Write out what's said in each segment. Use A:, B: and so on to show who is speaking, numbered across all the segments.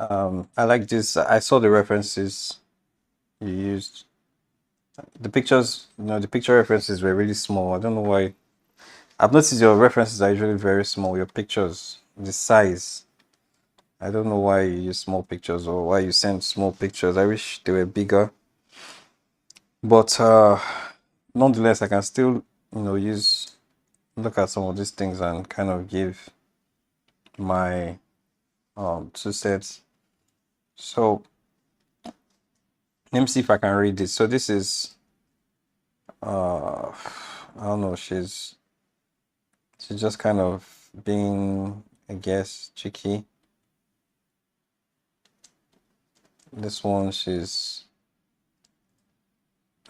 A: I like this. I saw the references you used. The pictures, the picture references were really small. I don't know why. I've noticed your references are usually very small. Your pictures, the size. I don't know why you use small pictures or why you send small pictures. I wish they were bigger. But nonetheless, I can still, use look at some of these things and kind of give my two sets. So let me see if I can read this. So this is I don't know, she's just kind of being, I guess, cheeky. This one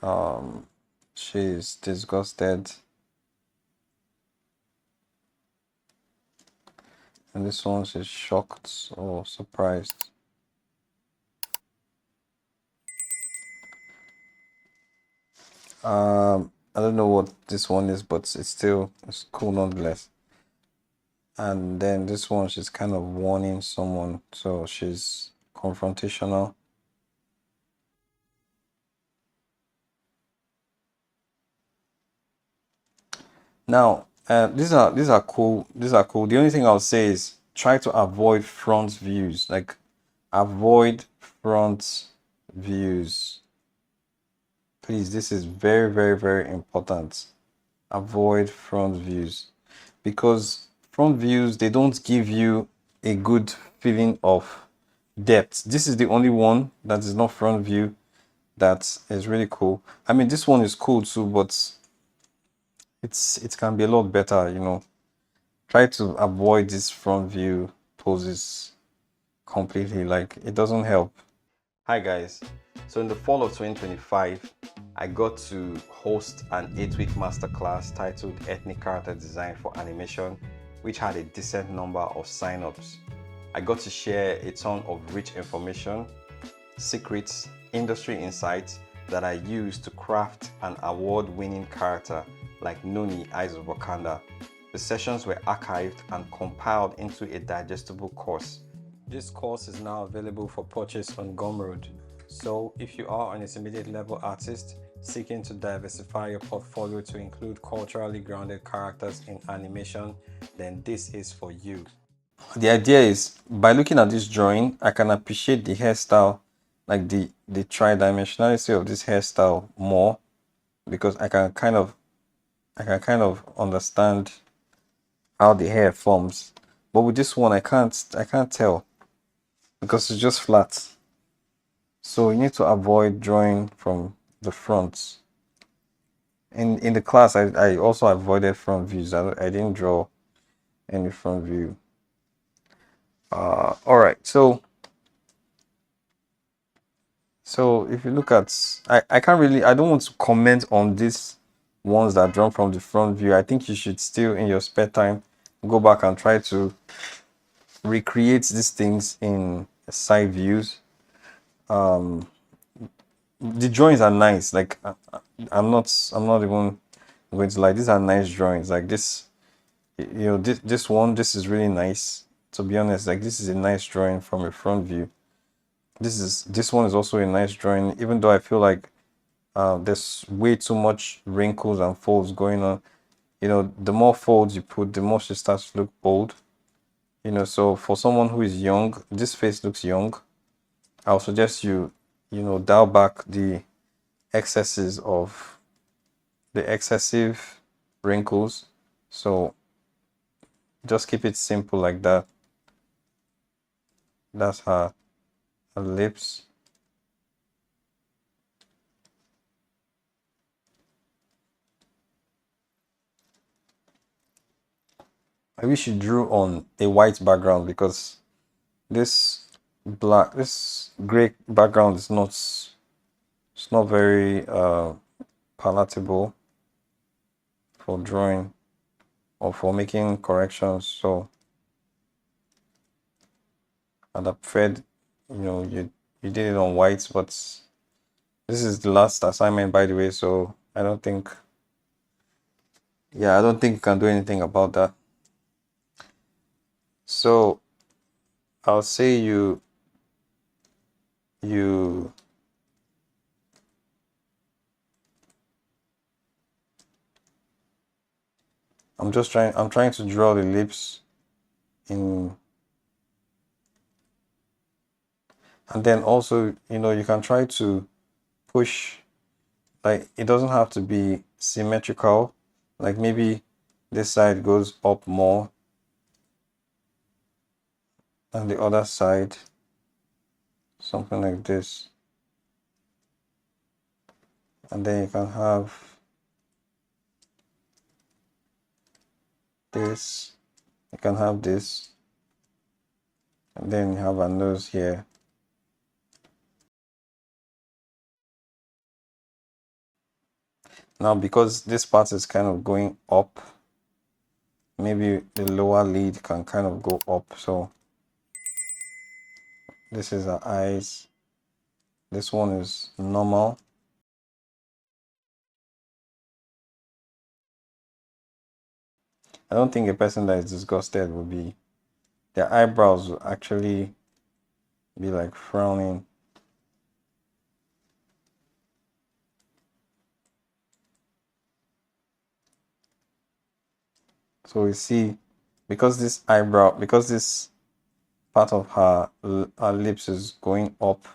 A: um she's disgusted. And this one she's shocked or surprised. I don't know what this one is, but it's cool nonetheless. And then this one she's kind of warning someone, so she's confrontational. Now, these are cool. These are cool. The only thing I'll say is try to avoid front views. Like avoid front views. Please, this is very, very, very important. Avoid front views because front views they don't give you a good feeling of depth. This is the only one that is not front view that is really cool. I mean, this one is cool too, but it can be a lot better. Try to avoid this front view poses completely, like it doesn't help. Hi guys, so in the fall of 2025 I got to host an 8-week masterclass titled Ethnic Character Design for Animation, which had a decent number of signups. I got to share a ton of rich information, secrets, industry insights that I used to craft an award-winning character like Noni Eyes of Wakanda. The sessions were archived and compiled into a digestible course. This course is now available for purchase on Gumroad. So if you are an intermediate level artist seeking to diversify your portfolio to include culturally grounded characters in animation, then this is for you. The idea is by looking at this drawing, I can appreciate the hairstyle, like the tri-dimensionality of this hairstyle more because I can kind of understand how the hair forms. But with this one I can't tell because it's just flat. So you need to avoid drawing from the front. In the class I also avoided front views. I didn't draw any front view. All right, so if you look at, I can't really, I don't want to comment on these ones that drawn from the front view. I think you should still, in your spare time, go back and try to recreate these things in side views. The drawings are nice. Like I'm not even going to lie. These are nice drawings. Like this, this one, this is really nice. To be honest, like this is a nice drawing from a front view. This one is also a nice drawing, even though I feel like there's way too much wrinkles and folds going on. The more folds you put, the more she starts to look old. So for someone who is young, this face looks young. I'll suggest dial back the excessive wrinkles. So just keep it simple like that. That's her lips. I wish you drew on a white background because this this gray background it's not very palatable for drawing or for making corrections. So I'd have preferred, you did it on white, but this is the last assignment, by the way. So I don't think you can do anything about that. So I'll say you you I'm trying to draw the lips in, and then also, you can try to push, like it doesn't have to be symmetrical, like maybe this side goes up more than the other side, something like this. And then you can have this, you can have this, and then you have a nose here. Now, because this part is kind of going up, maybe the lower lid can kind of go up. So this is our eyes. This one is normal. I don't think a person that is disgusted will be, their eyebrows will actually be like frowning. So we see, because this part of her lips is going up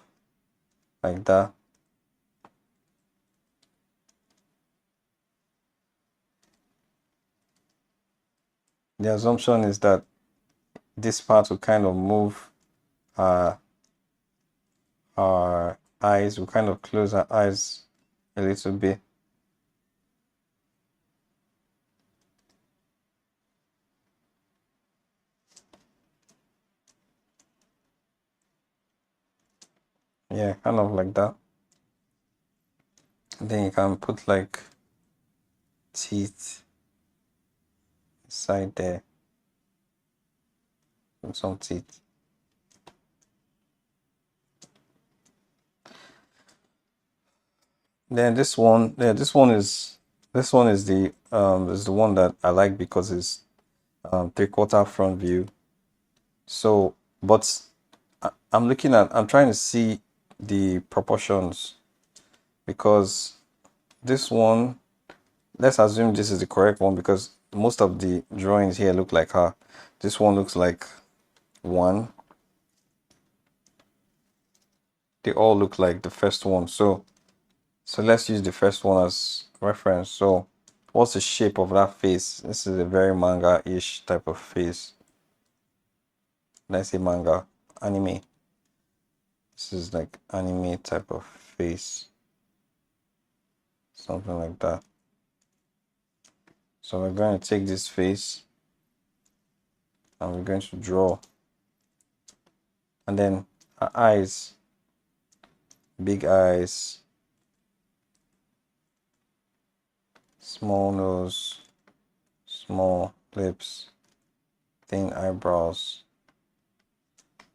A: like that. The assumption is that this part will kind of move her eyes, will kind of close her eyes a little bit. Yeah, kind of like that. And then you can put like teeth inside there, and some teeth. Then this one, yeah, this one is the one that I like because it's 3/4 front view. So, but I'm trying to see the proportions, because this one, let's assume this is the correct one, because most of the drawings here look like her. This one looks like one. They all look like the first one. So let's use the first one as reference. So what's the shape of that face? This is a very manga-ish type of face. Let's say manga, anime. This is like anime type of face. Something like that. So we're going to take this face and we're going to draw. And then her eyes, big eyes, small nose, small lips, thin eyebrows.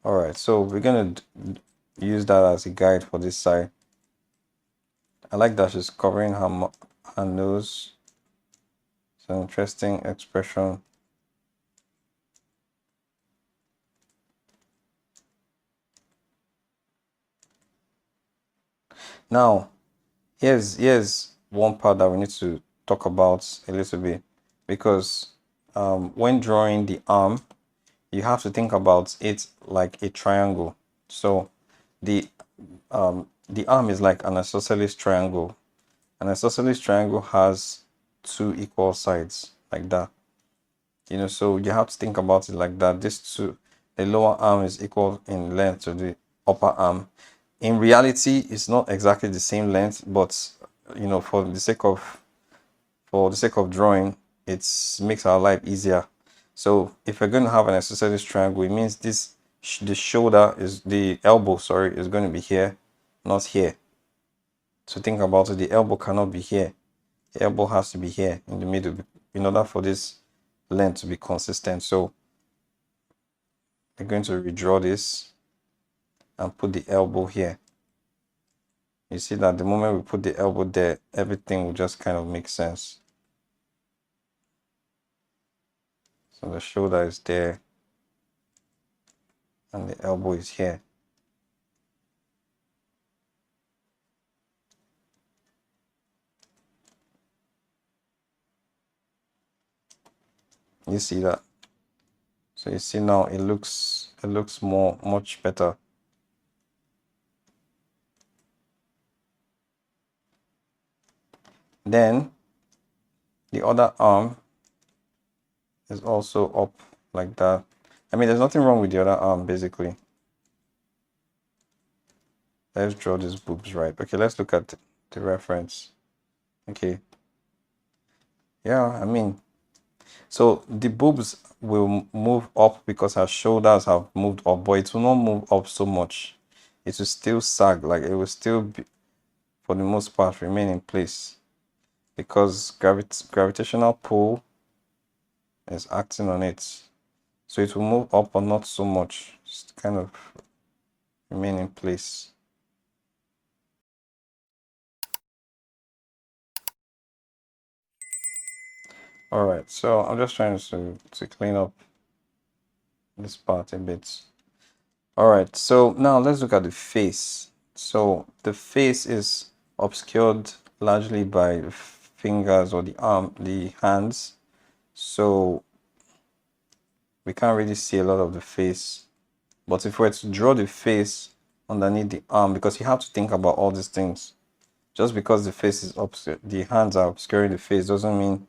A: All right, so we're going to use that as a guide for this side. I like that she's covering her nose. It's an interesting expression. Now, here's one part that we need to talk about a little bit, because when drawing the arm, you have to think about it like a triangle. So the arm is like an isosceles triangle. An isosceles triangle has two equal sides like that. So you have to think about it like that. The lower arm is equal in length to the upper arm. In reality, it's not exactly the same length, but for the sake of drawing, it makes our life easier. So if we're going to have an isosceles triangle, it means the elbow, sorry, is going to be here, not here. So think about it, the elbow cannot be here. The elbow has to be here in the middle in order for this length to be consistent. So we're going to redraw this and put the elbow here. You see that the moment we put the elbow there, everything will just kind of make sense. So the shoulder is there and the elbow is here. You see that? So you see now it looks much better. Then the other arm is also up like that. I mean, there's nothing wrong with the other arm, basically. Let's draw these boobs right. Okay, let's look at the reference. Okay. Yeah, I mean, so the boobs will move up because her shoulders have moved up, but it will not move up so much. It will still sag, like it will still be, for the most part, remain in place because gravitational pull is acting on it. So it will move up, but not so much. Just kind of remain in place. All right, so I'm just trying to clean up this part a bit. All right, so now let's look at the face. So the face is obscured largely by the fingers or the hands. So we can't really see a lot of the face. But if we were to draw the face underneath the arm, because you have to think about all these things. Just because the face is obscured, the hands are obscuring the face doesn't mean,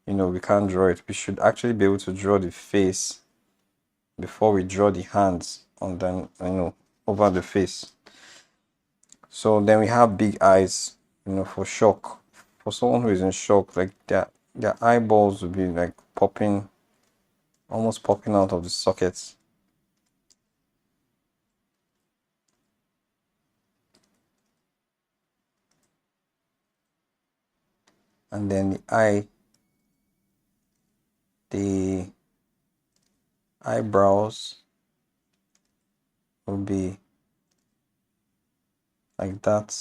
A: we can't draw it. We should actually be able to draw the face before we draw the hands on them, over the face. So then we have big eyes, for shock. For someone who is in shock, like their eyeballs will be like popping, almost popping out of the sockets. And then the eyebrows will be like that.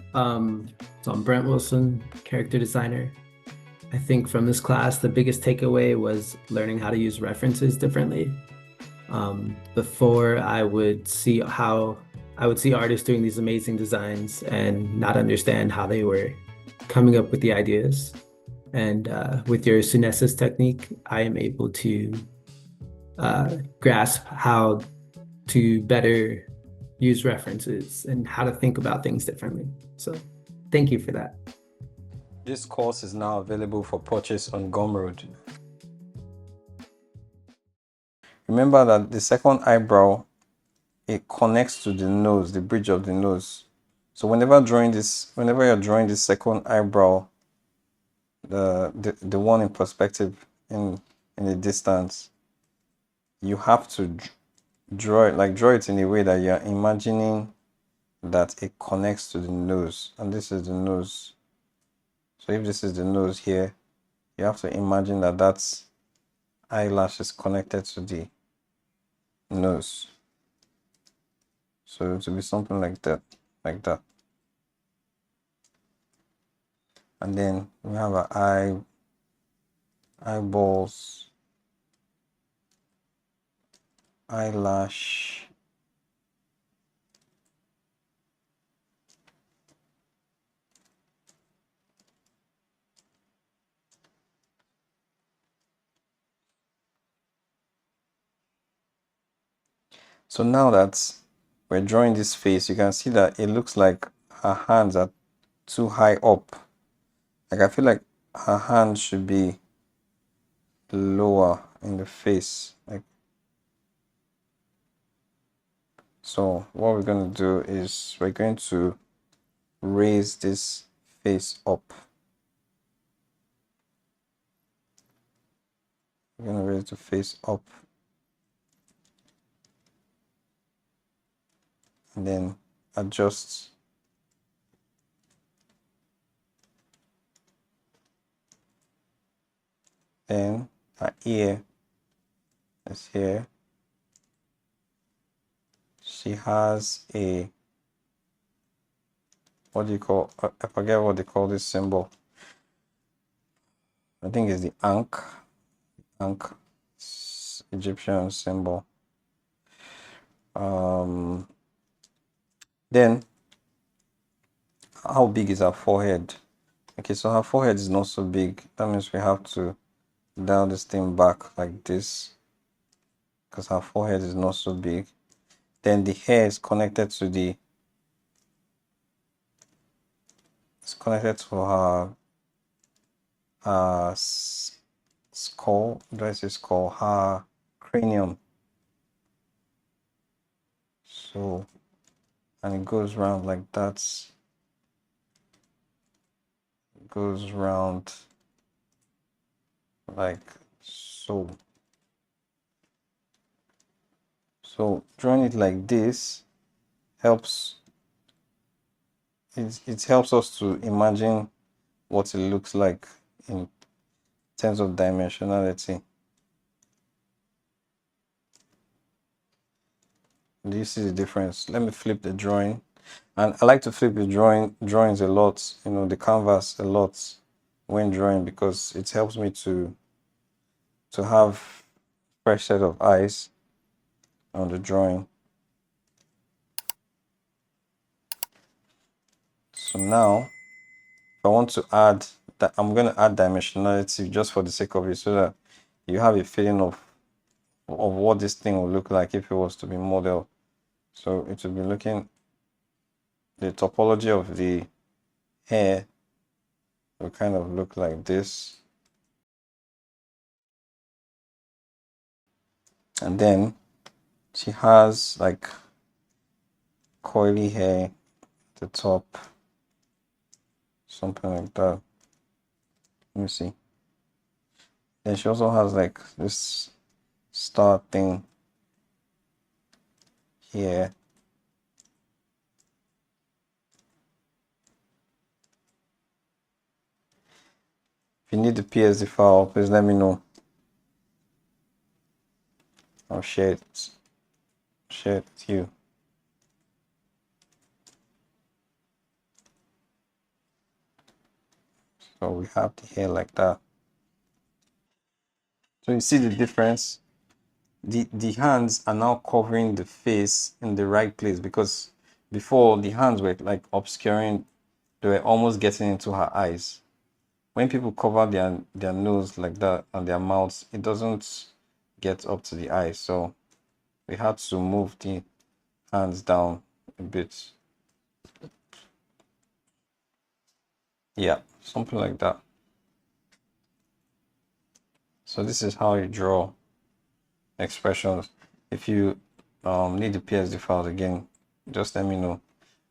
B: So I'm Brent Wilson, character designer. I think from this class, the biggest takeaway was learning how to use references differently. Before I would see artists doing these amazing designs and not understand how they were coming up with the ideas. And with your Sunesis technique, I am able to grasp how to better use references and how to think about things differently. So thank you for that.
A: This course is now available for purchase on Gumroad. Remember that the second eyebrow, it connects to the nose, the bridge of the nose. So whenever you're drawing this second eyebrow, the one in perspective in the distance, you have to draw it in a way that you're imagining that it connects to the nose, and this is the nose. So if this is the nose here, you have to imagine that eyelash is connected to the nose. So it will be something like that, and then we have our eyeballs, eyelash, so now that we're drawing this face, you can see that it looks like her hands are too high up. Like I feel like her hand should be lower in the face. Like, so what we're going to do is we're going to raise this face up. We're going to raise the face up. And then adjust. Then her ear is here. She has a, what do you call, I forget what they call this symbol. I think it's the Ankh Egyptian symbol. Then how big is her forehead? Okay, so her forehead is not so big. That means we have to dial this thing back like this because her forehead is not so big. Then the hair is connected to her skull. Do I say skull? Her cranium. So, and it goes round like that. It goes round like so. So drawing it like this helps. It helps us to imagine what it looks like in terms of dimensionality. Do you see the difference? Let me flip the drawing. And I like to flip the drawings a lot, the canvas a lot when drawing because it helps me to have fresh set of eyes on the drawing. So now if I want to add that, I'm going to add dimensionality just for the sake of it so that you have a feeling of what this thing will look like if it was to be modeled. So it will be looking, the topology of the hair will kind of look like this. And then she has like coily hair at the top, something like that. Let me see. Then she also has like this star thing here. If you need the PSD file, please let me know. I'll share it with you. So we have the hair like that. So you see the difference? The hands are now covering the face in the right place because before the hands were like obscuring, they were almost getting into her eyes. When people cover their nose like that and their mouths, it doesn't get up to the eyes. So we had to move the hands down a bit. Yeah, something like that. So this is how you draw expressions. If you need the PSD files again, just let me know.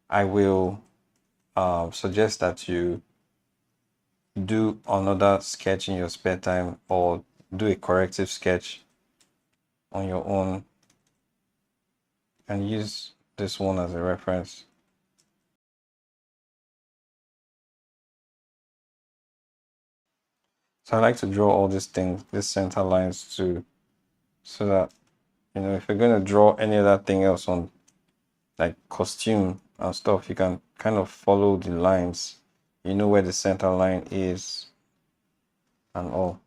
A: I will suggest that you do another sketch in your spare time or do a corrective sketch on your own and use this one as a reference. So I like to draw all these things, these center lines too, so that if you're going to draw any other thing else on like costume and stuff, you can kind of follow the lines. You know where the center line is and all.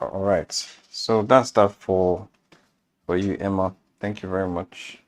A: All right. So that's that for you, Emma. Thank you very much.